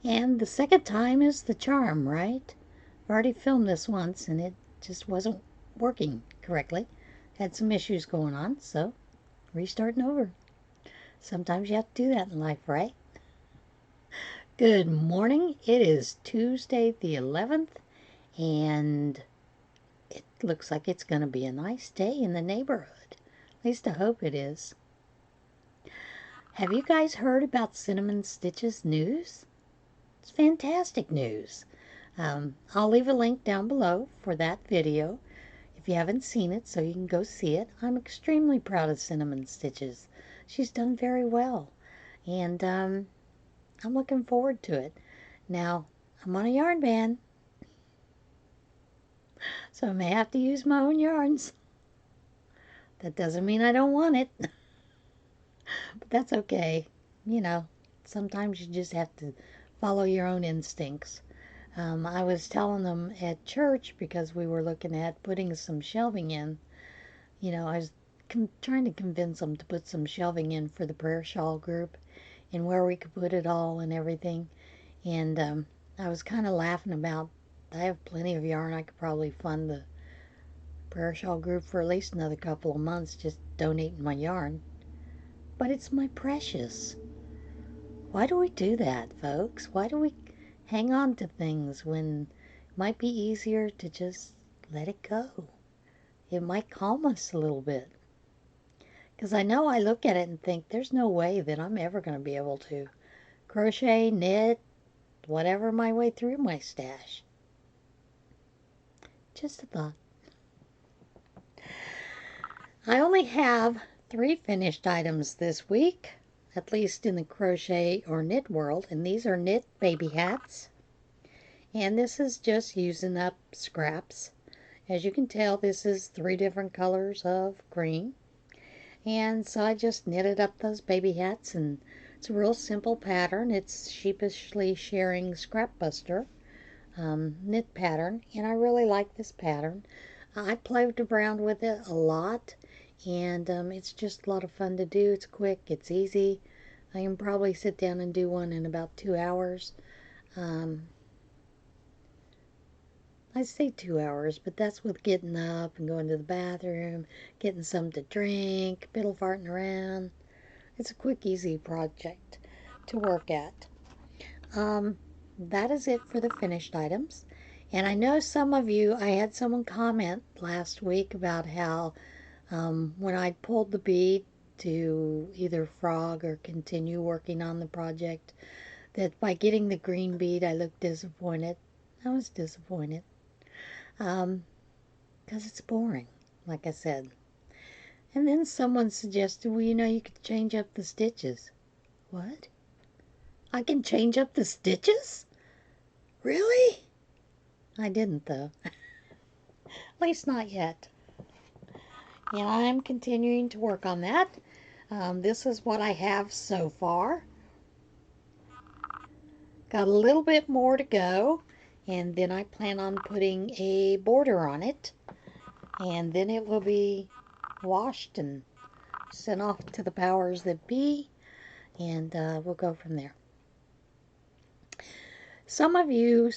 And the second time is the charm, right? I've already filmed this once and it just wasn't working correctly. Had some issues going on, so restarting over. Sometimes you have to do that in life, right? Good morning. It is Tuesday the 11th, and it looks like it's going to be a nice day in the neighborhood. At least I hope it is. Have you guys heard about Cinnamon Stitch's news? It's fantastic news. I'll leave a link down below for that video if you haven't seen it, so you can go see it. I'm extremely proud of Cinnamon Stitches. She's done very well, and I'm looking forward to it. Now, I'm on a yarn ban, so I may have to use my own yarns. That doesn't mean I don't want it, but that's okay. You know, sometimes you just have to follow your own instincts. I was telling them at church, because we were looking at putting some shelving in. You know, I was trying to convince them to put some shelving in for the prayer shawl group and where we could put it all and everything. And I was kind of laughing about, I have plenty of yarn. I could probably fund the prayer shawl group for at least another couple of months just donating my yarn. But it's my precious. Why do we do that, folks? Why do we hang on to things when it might be easier to just let it go? It might calm us a little bit. Because I know I look at it and think there's no way that I'm ever going to be able to crochet, knit, whatever my way through my stash. Just a thought. I only have 3 finished items this week, at least in the crochet or knit world, and these are knit baby hats. And this is just using up scraps. As you can tell, this is 3 different colors of green. And so I just knitted up those baby hats, and it's a real simple pattern. It's Sheepishly Sharing Scrapbuster knit pattern, and I really like this pattern. I played around with it a lot, and it's just a lot of fun to do. It's quick, it's easy. I can probably sit down and do one in about 2 hours. I say 2 hours, but that's with getting up and going to the bathroom, getting something to drink, piddle farting around. It's a quick, easy project to work at. That is it for the finished items. And I know some of you, I had someone comment last week about how when I pulled the bead to either frog or continue working on the project, that by getting the green bead I looked disappointed. I was disappointed. Because it's boring, like I said. And then someone suggested, well, you know, you could change up the stitches. What? I can change up the stitches? Really? I didn't, though. At least not yet. And I'm continuing to work on that. This is what I have so far. Got a little bit more to go, and then I plan on putting a border on it, and then it will be washed and sent off to the powers that be, and we'll go from there. Some of you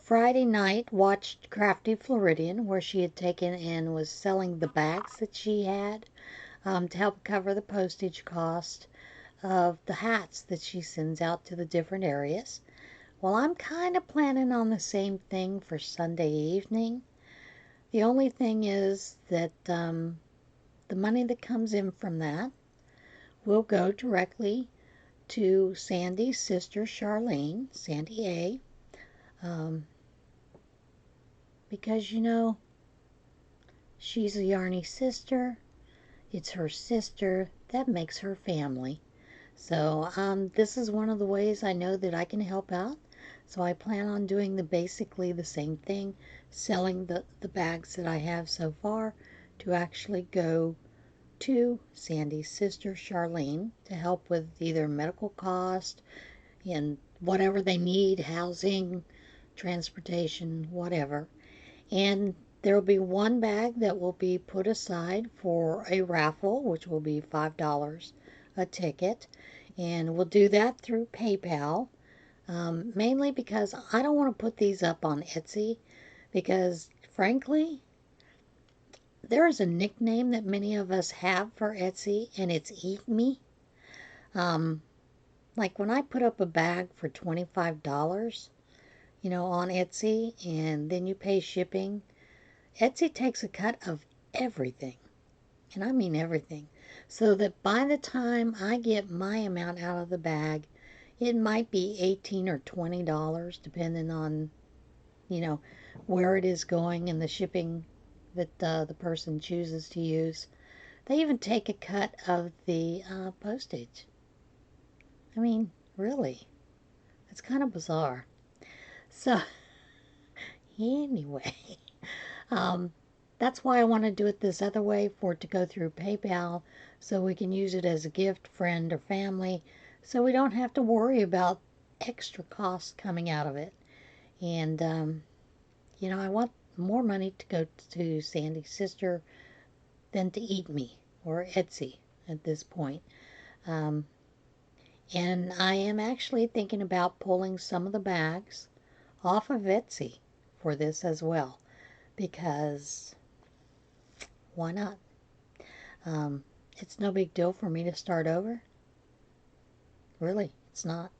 Friday night watched Crafty Floridian, where she had taken and was selling the bags that she had to help cover the postage cost of the hats that she sends out to the different areas. Well, I'm kind of planning on the same thing for Sunday evening. The only thing is that the money that comes in from that will go directly to Sandy's sister, Charlene, Sandy A. Because, you know, she's a Yarny sister. It's her sister. That makes her family. So this is one of the ways I know that I can help out. So I plan on doing basically the same thing, selling the bags that I have so far to actually go to Sandy's sister, Charlene, to help with either medical cost and whatever they need, housing, transportation, whatever. And there will be one bag that will be put aside for a raffle, which will be $5 a ticket. And we'll do that through PayPal. Mainly because I don't want to put these up on Etsy because, frankly, there is a nickname that many of us have for Etsy, and it's Eat Me. Um, like when I put up a bag for $25, on Etsy, and then you pay shipping, Etsy takes a cut of everything, and I mean everything, so that by the time I get my amount out of the bag, it might be $18 or $20, depending on, you know, where it is going and the shipping that the person chooses to use. They even take a cut of the postage. I mean, really, it's kind of bizarre. So, anyway, um, that's why I want to do it this other way, for it to go through PayPal so we can use it as a gift, friend, or family, so we don't have to worry about extra costs coming out of it. And, I want more money to go to Sandy's sister than to Eat Me or Etsy at this point. Um, and I am actually thinking about pulling some of the bags off of Etsy for this as well, because why not? Um, it's no big deal for me to start over. Really, it's not.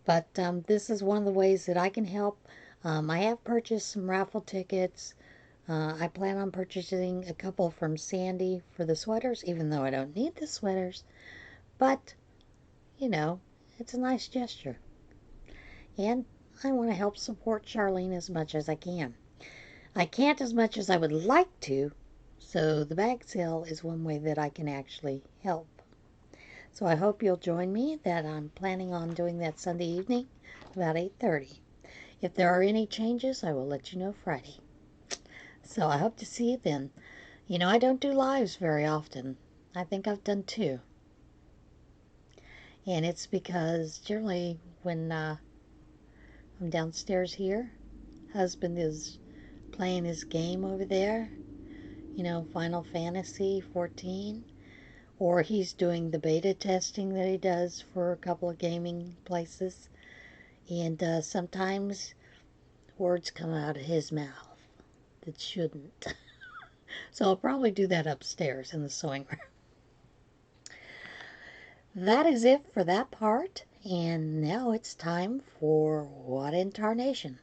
But this is one of the ways that I can help. I have purchased some raffle tickets. I plan on purchasing a couple from Sandy for the sweaters, even though I don't need the sweaters. But, it's a nice gesture. And I want to help support Charlene as much as I can. I can't as much as I would like to, so the bag sale is one way that I can actually help. So I hope you'll join me. That I'm planning on doing that Sunday evening, about 8:30. If there are any changes, I will let you know Friday. So I hope to see you then. I don't do lives very often. I think I've done 2. And it's because generally when I'm downstairs here, husband is playing his game over there, Final Fantasy 14, or he's doing the beta testing that he does for a couple of gaming places, and sometimes words come out of his mouth that shouldn't. So I'll probably do that upstairs in the sewing room. That is it for that part, and now it's time for What in Tarnation.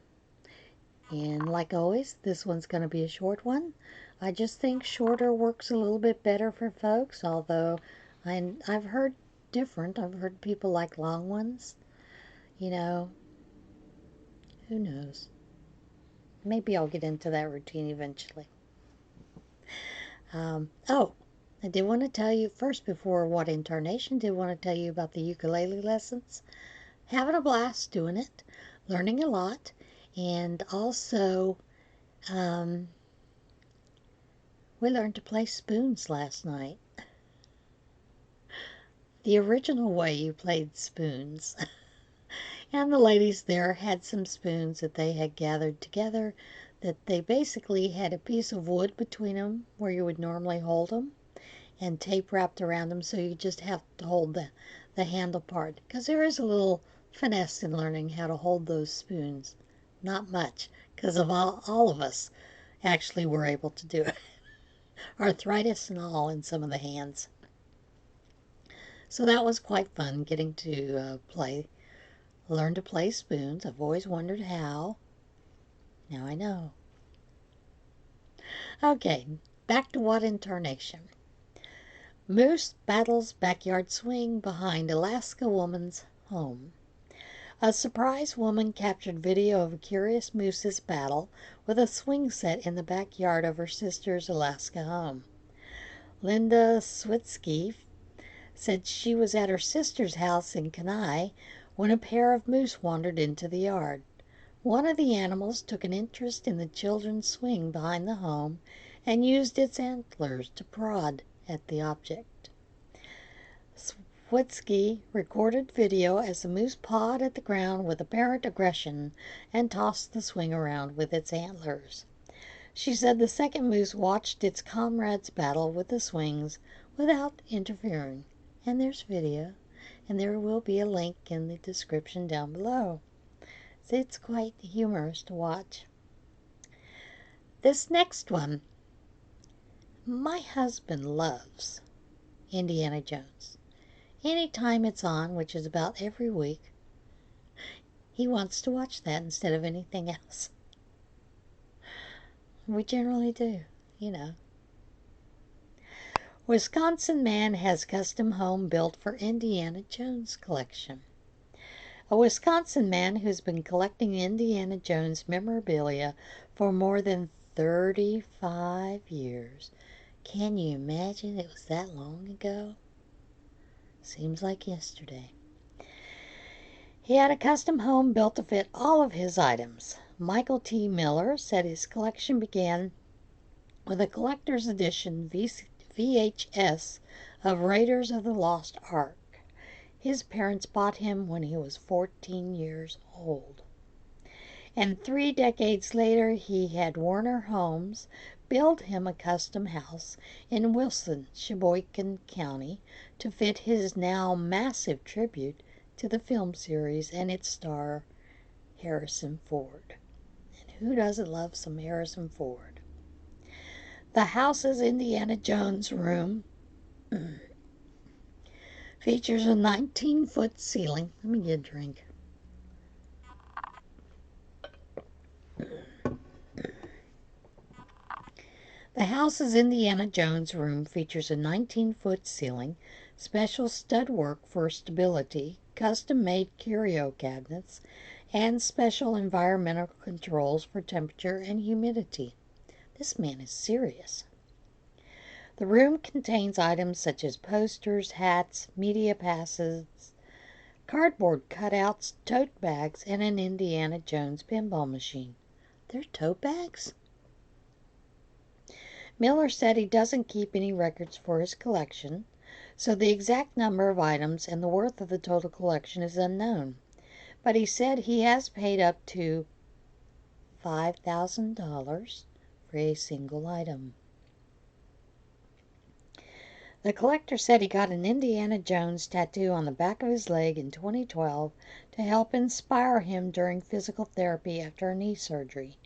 And like always, this one's going to be a short one. I just think shorter works a little bit better for folks, although I've heard different. I've heard people like long ones. Who knows? Maybe I'll get into that routine eventually. Oh, I did want to tell you first, before What in Tarnation, did want to tell you about the ukulele lessons. Having a blast doing it, learning a lot, and also we learned to play spoons last night. The original way you played spoons. And the ladies there had some spoons that they had gathered together, that they basically had a piece of wood between them where you would normally hold them, and tape wrapped around them, so you just have to hold the handle part. Because there is a little finesse in learning how to hold those spoons. Not much, because of all of us actually were able to do it. Arthritis and all in some of the hands. So that was quite fun, getting to learn to play spoons. I've always wondered how. Now I know. Okay, back to What in Tarnation. Moose battles backyard swing behind Alaska woman's home. A surprised woman captured video of a curious moose's battle with a swing set in the backyard of her sister's Alaska home. Linda Switsky said she was at her sister's house in Kenai when a pair of moose wandered into the yard. One of the animals took an interest in the children's swing behind the home and used its antlers to prod at the object. Switsky recorded video as the moose pawed at the ground with apparent aggression and tossed the swing around with its antlers. She said the second moose watched its comrades battle with the swings without interfering. And there's video. and there will be a link in the description down below. So it's quite humorous to watch. This next one, my husband loves Indiana Jones. Anytime it's on, which is about every week, he wants to watch that instead of anything else. We generally do, you know. Wisconsin man has custom home built for Indiana Jones collection. A Wisconsin man who's been collecting Indiana Jones memorabilia for more than 35 years. Can you imagine it was that long ago? Seems like yesterday. He had a custom home built to fit all of his items. Michael T. Miller said his collection began with a collector's edition VHS of Raiders of the Lost Ark. His parents bought him when he was 14 years old. And 3 decades later, he had Warner Homes build him a custom house in Wilson, Sheboygan County, to fit his now massive tribute to the film series and its star, Harrison Ford. And who doesn't love some Harrison Ford? The house's Indiana Jones room features a 19-foot ceiling. Let me get a drink. The house's Indiana Jones room features a 19-foot ceiling, special stud work for stability, custom-made curio cabinets, and special environmental controls for temperature and humidity. This man is serious. The room contains items such as posters, hats, media passes, cardboard cutouts, tote bags, and an Indiana Jones pinball machine. They're tote bags? Miller said he doesn't keep any records for his collection, so the exact number of items and the worth of the total collection is unknown. But he said he has paid up to $5,000 for a single item. The collector said he got an Indiana Jones tattoo on the back of his leg in 2012 to help inspire him during physical therapy after a knee surgery.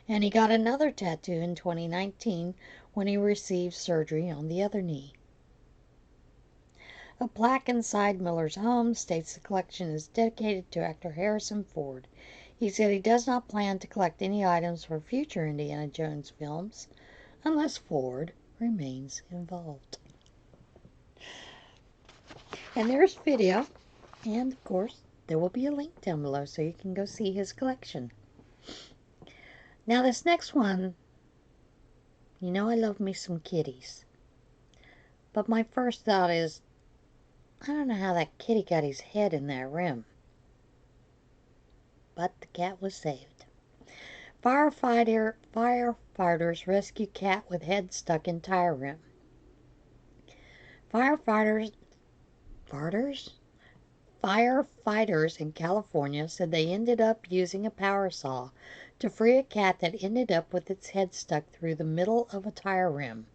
And he got another tattoo in 2019 when he received surgery on the other knee. A plaque inside Miller's home states the collection is dedicated to actor Harrison Ford. He said he does not plan to collect any items for future Indiana Jones films unless Ford remains involved. And there's video, and of course there will be a link down below so you can go see his collection. Now this next one, you know I love me some kitties. But my first thought is, I don't know how that kitty got his head in that rim. But the cat was saved. Firefighters rescue cat with head stuck in tire rim. Firefighters in California said they ended up using a power saw to free a cat that ended up with its head stuck through the middle of a tire rim.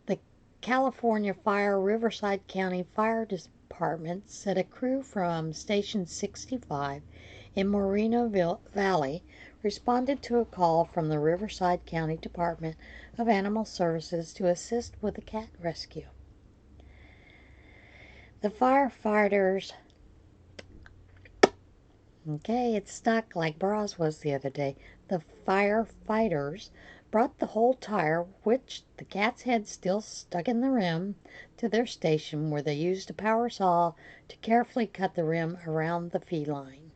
The California Riverside County Fire Department said a crew from Station 65 in Moreno Valley responded to a call from the Riverside County Department of Animal Services to assist with the cat rescue. The firefighters, it's stuck like Bras was the other day. The firefighters brought the whole tire, which the cat's head still stuck in the rim, to their station where they used a power saw to carefully cut the rim around the feline.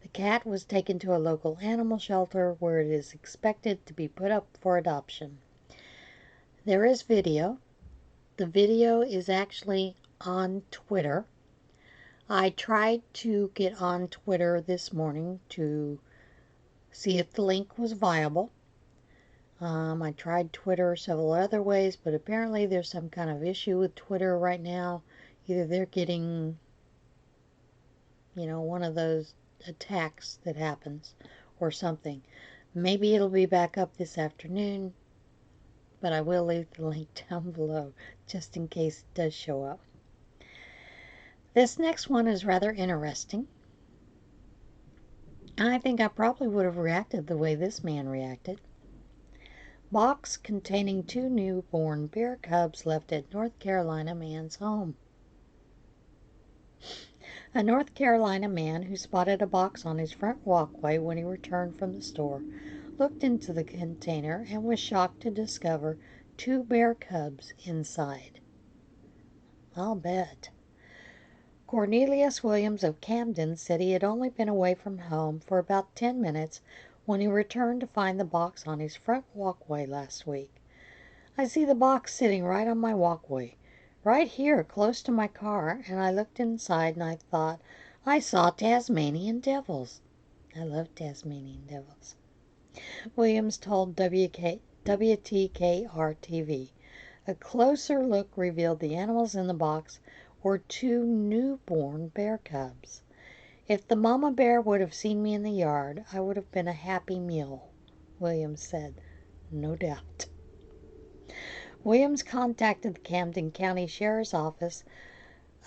The cat was taken to a local animal shelter where it is expected to be put up for adoption. There is video. The video is actually on Twitter. I tried to get on Twitter this morning to see if the link was viable. I tried Twitter several other ways, but apparently there's some kind of issue with Twitter right now. Either they're getting, one of those attacks that happens or something. Maybe it'll be back up this afternoon, but I will leave the link down below just in case it does show up. This next one is rather interesting. I think I probably would have reacted the way this man reacted. Box containing 2 newborn bear cubs left at North Carolina man's home. A North Carolina man who spotted a box on his front walkway when he returned from the store looked into the container and was shocked to discover 2 bear cubs inside. I'll bet. Cornelius Williams of Camden said he had only been away from home for about 10 minutes when he returned to find the box on his front walkway last week. I see the box sitting right on my walkway, right here close to my car, and I looked inside and I thought I saw Tasmanian devils. I love Tasmanian devils. Williams told WTKR-TV. A closer look revealed the animals in the box were 2 newborn bear cubs. If the mama bear would have seen me in the yard, I would have been a happy meal, Williams said. No doubt. Williams contacted the Camden County Sheriff's Office.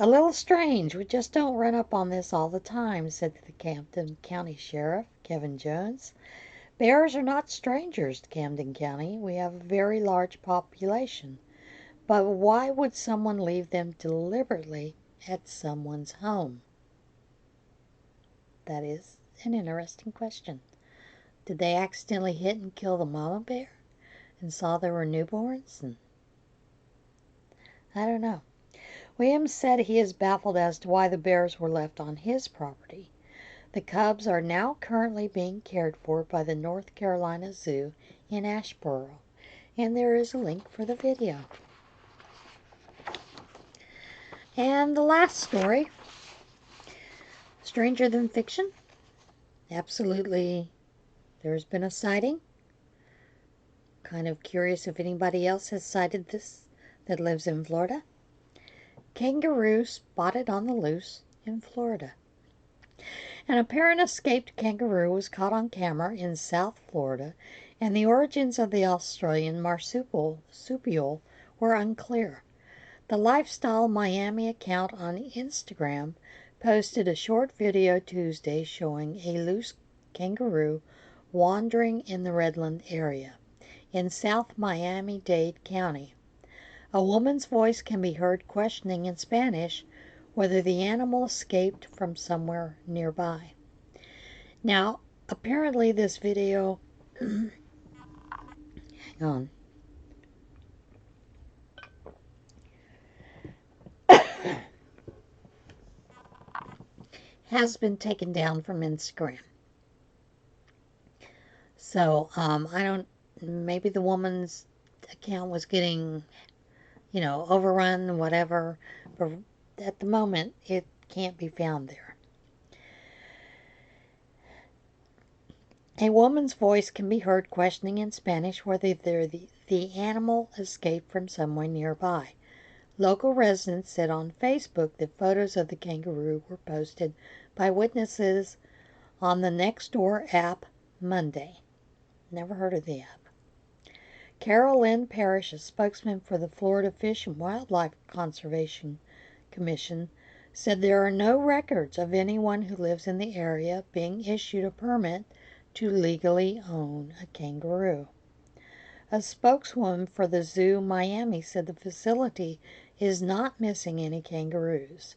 A little strange. We just don't run up on this all the time, said the Camden County Sheriff, Kevin Jones. Bears are not strangers to Camden County. We have a very large population. But why would someone leave them deliberately at someone's home? That is an interesting question. Did they accidentally hit and kill the mama bear and saw there were newborns? And I don't know. Williams said he is baffled as to why the bears were left on his property. The cubs are now currently being cared for by the North Carolina Zoo in Asheboro, and there is a link for the video. And the last story, stranger than fiction. Absolutely, there's been a sighting. Kind of curious if anybody else has sighted this that lives in Florida. Kangaroo spotted on the loose in Florida. An apparent escaped kangaroo was caught on camera in South Florida, and the origins of the Australian marsupial were unclear. The Lifestyle Miami account on Instagram posted a short video Tuesday showing a loose kangaroo wandering in the Redland area in South Miami-Dade County. A woman's voice can be heard questioning in Spanish whether the animal escaped from somewhere nearby. Now, apparently this video, hang on, has been taken down from Instagram. So, I don't, maybe the woman's account was getting, overrun, whatever, but at the moment, it can't be found there. A woman's voice can be heard questioning in Spanish whether the animal escaped from somewhere nearby. Local residents said on Facebook that photos of the kangaroo were posted by witnesses on the Nextdoor app Monday. Never heard of the app. Carol Lynn Parrish, a spokesman for the Florida Fish and Wildlife Conservation Commission, said there are no records of anyone who lives in the area being issued a permit to legally own a kangaroo. A spokeswoman for the Zoo Miami said the facility is not missing any kangaroos.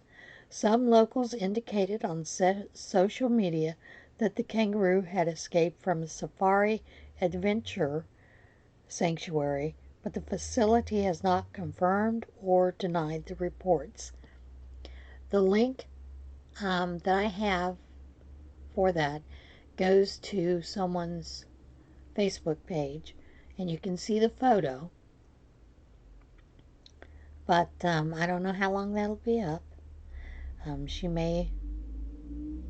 Some locals indicated on social media that the kangaroo had escaped from a safari adventure sanctuary, but the facility has not confirmed or denied the reports. The link that I have for that goes to someone's Facebook page, and you can see the photo, but I don't know how long that'll be up. She may,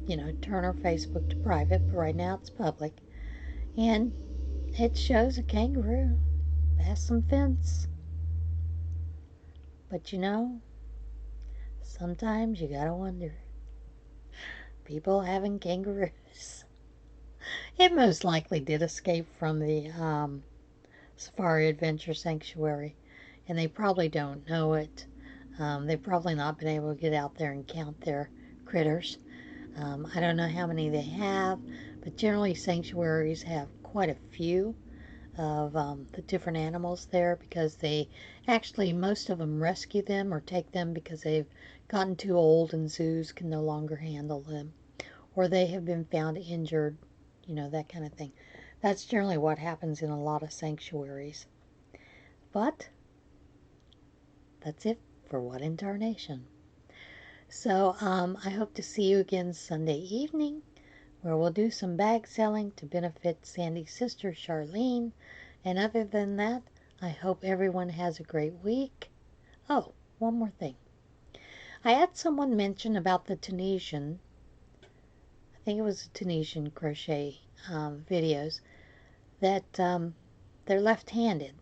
turn her Facebook to private, but right now it's public, and it shows a kangaroo past some fence. But sometimes you gotta wonder. People having kangaroos. It most likely did escape from the Safari Adventure Sanctuary, and they probably don't know it. They've probably not been able to get out there and count their critters. I don't know how many they have, but generally sanctuaries have quite a few of the different animals there because they actually, most of them rescue them or take them because they've gotten too old and zoos can no longer handle them, or they have been found injured, that kind of thing. That's generally what happens in a lot of sanctuaries. But that's it for What in Tarnation. So I hope to see you again Sunday evening, where we'll do some bag selling to benefit Sandy's sister Charlene. And other than that, I hope everyone has a great week. Oh, one more thing. I had someone mention about the Tunisian, I think it was the Tunisian crochet videos, that they're left-handed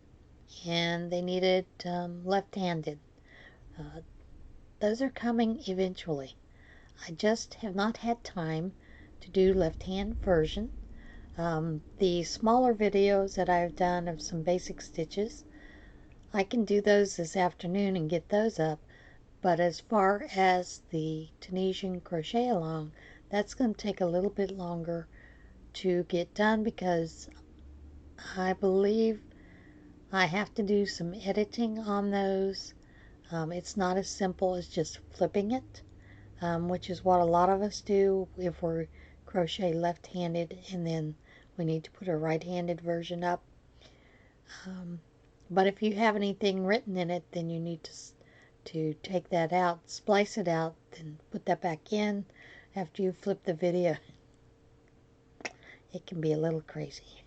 and they needed left-handed. Uh, those are coming eventually. I just have not had time to do left-hand version. The smaller videos that I've done of some basic stitches, I can do those this afternoon and get those up. But as far as the Tunisian crochet along, that's going to take a little bit longer to get done because I believe I have to do some editing on those. It's not as simple as just flipping it, which is what a lot of us do if we're crochet left-handed and then we need to put a right-handed version up. But if you have anything written in it, then you need to take that out, splice it out, then put that back in after you flip the video. It can be a little crazy.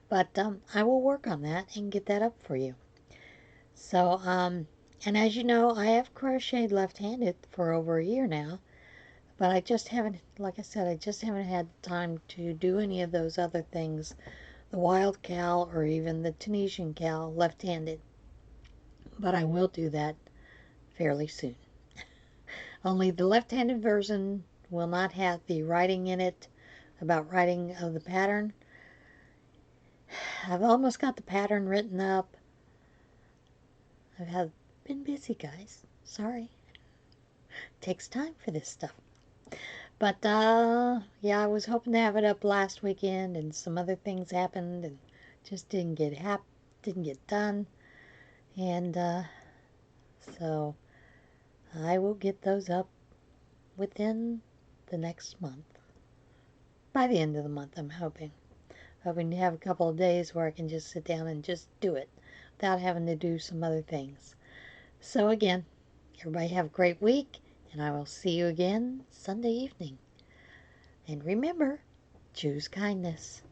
But I will work on that and get that up for you. So, and as you know, I have crocheted left-handed for over a year now, but I just haven't, like I said, I just haven't had time to do any of those other things, the wild cow or even the Tunisian cow left-handed. But I will do that fairly soon. Only the left-handed version will not have the writing in it about writing of the pattern. I've almost got the pattern written up. I've been busy, guys. Sorry. Takes time for this stuff. But yeah, I was hoping to have it up last weekend, and some other things happened, and just didn't get done. And so I will get those up within the next month. By the end of the month, I'm hoping to have a couple of days where I can just sit down and just do it without having to do some other things. So again, everybody have a great week, and I will see you again Sunday evening. And remember, choose kindness.